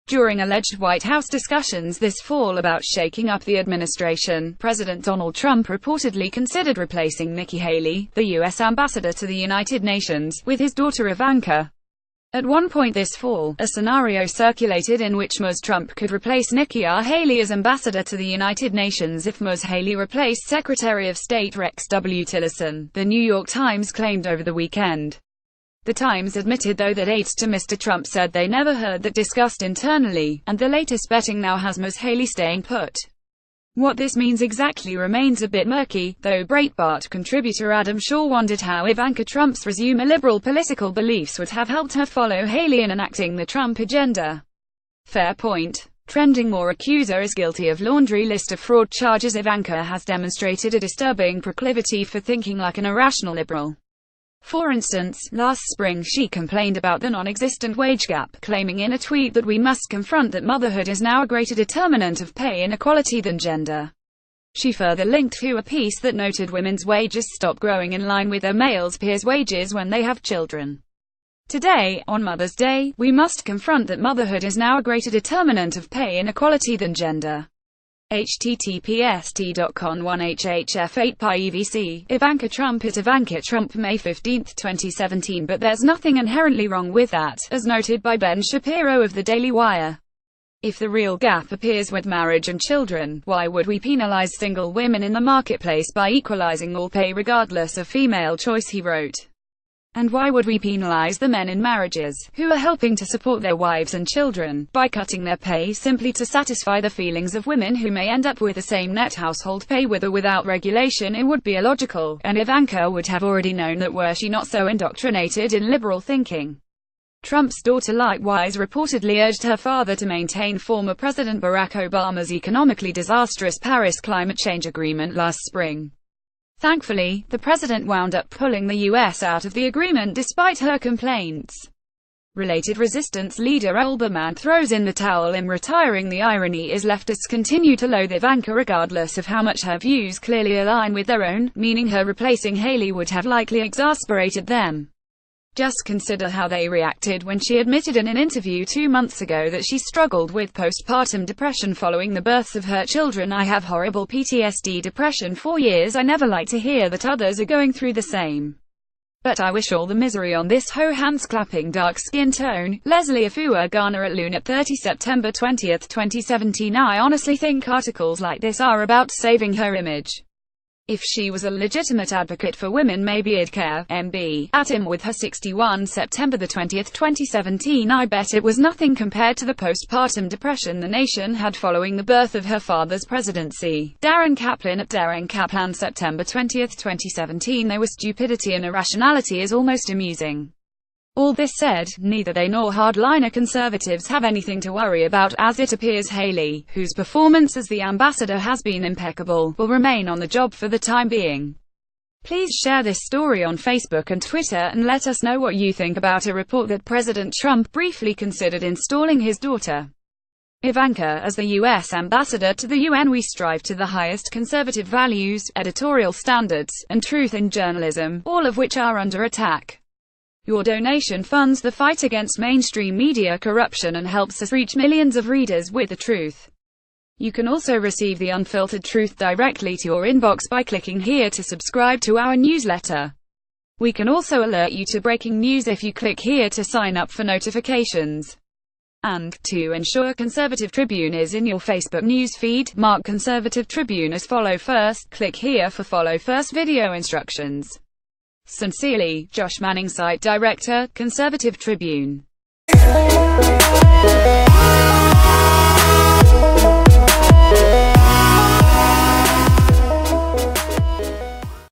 During alleged White House discussions this fall about shaking up the administration, President Donald Trump reportedly considered replacing Nikki Haley, the U.S. ambassador to the United Nations, with his daughter Ivanka. At one point this fall, a scenario circulated in which Ms. Trump could replace Nikki Haley as ambassador to the United Nations if Ms. Haley replaced Secretary of State Rex W. Tillerson, the New York Times claimed over the weekend. The Times admitted though that aides to Mr. Trump said they never heard that discussed internally, and the latest betting now has Ms. Haley staying put. What this means exactly remains a bit murky, though Breitbart contributor Adam Shaw wondered how Ivanka Trump's resume liberal political beliefs would have helped her follow Haley in enacting the Trump agenda. Fair point. Trending more accuser is guilty of laundry list of fraud charges. Ivanka has demonstrated a disturbing proclivity for thinking like an irrational liberal. For instance, last spring she complained about the non-existent wage gap, claiming in a tweet that we must confront that motherhood is now a greater determinant of pay inequality than gender. She further linked to a piece that noted women's wages stop growing in line with their male peers' wages when they have children. Today, on Mother's Day, we must confront that motherhood is now a greater determinant of pay inequality than gender. https://con1hhf8pyevc Ivanka Trump at Ivanka Trump May 15, 2017. But there's nothing inherently wrong with that, as noted by Ben Shapiro of the Daily Wire. If the real gap appears with marriage and children, why would we penalize single women in the marketplace by equalizing all pay regardless of female choice, he wrote. And why would we penalize the men in marriages, who are helping to support their wives and children, by cutting their pay simply to satisfy the feelings of women who may end up with the same net household pay with or without regulation? It would be illogical, and Ivanka would have already known that were she not so indoctrinated in liberal thinking. Trump's daughter likewise reportedly urged her father to maintain former President Barack Obama's economically disastrous Paris climate change agreement last spring. Thankfully, the president wound up pulling the U.S. out of the agreement despite her complaints. Related resistance leader Olbermann throws in the towel in retiring. The irony is leftists continue to loathe Ivanka regardless of how much her views clearly align with their own, meaning her replacing Haley would have likely exasperated them. Just consider how they reacted when she admitted in an interview 2 months ago that she struggled with postpartum depression following the births of her children. I have horrible PTSD depression 4 years. I never like to hear that others are going through the same. But I wish all the misery on this hoe. Hands clapping dark skin tone. Leslie Afua Garner at Loon at 30 September 20, 2017. I honestly think articles like this are about saving her image. If she was a legitimate advocate for women, maybe I'd care. MB. At him with her 61 September 20, 2017. I bet it was nothing compared to the postpartum depression the nation had following the birth of her father's presidency. Darren Kaplan at Darren Kaplan September 20, 2017. Their stupidity and irrationality is almost amusing. All this said, neither they nor hardliner conservatives have anything to worry about. As it appears Haley, whose performance as the ambassador has been impeccable, will remain on the job for the time being. Please share this story on Facebook and Twitter and let us know what you think about a report that President Trump briefly considered installing his daughter Ivanka as the U.S. ambassador to the UN. We strive to the highest conservative values, editorial standards, and truth in journalism, all of which are under attack. Your donation funds the fight against mainstream media corruption and helps us reach millions of readers with the truth. You can also receive the unfiltered truth directly to your inbox by clicking here to subscribe to our newsletter. We can also alert you to breaking news if you click here to sign up for notifications. And, to ensure Conservative Tribune is in your Facebook news feed, mark Conservative Tribune as follow first. Click here for follow first video instructions. Sincerely, Josh Manning, Site Director, Conservative Tribune.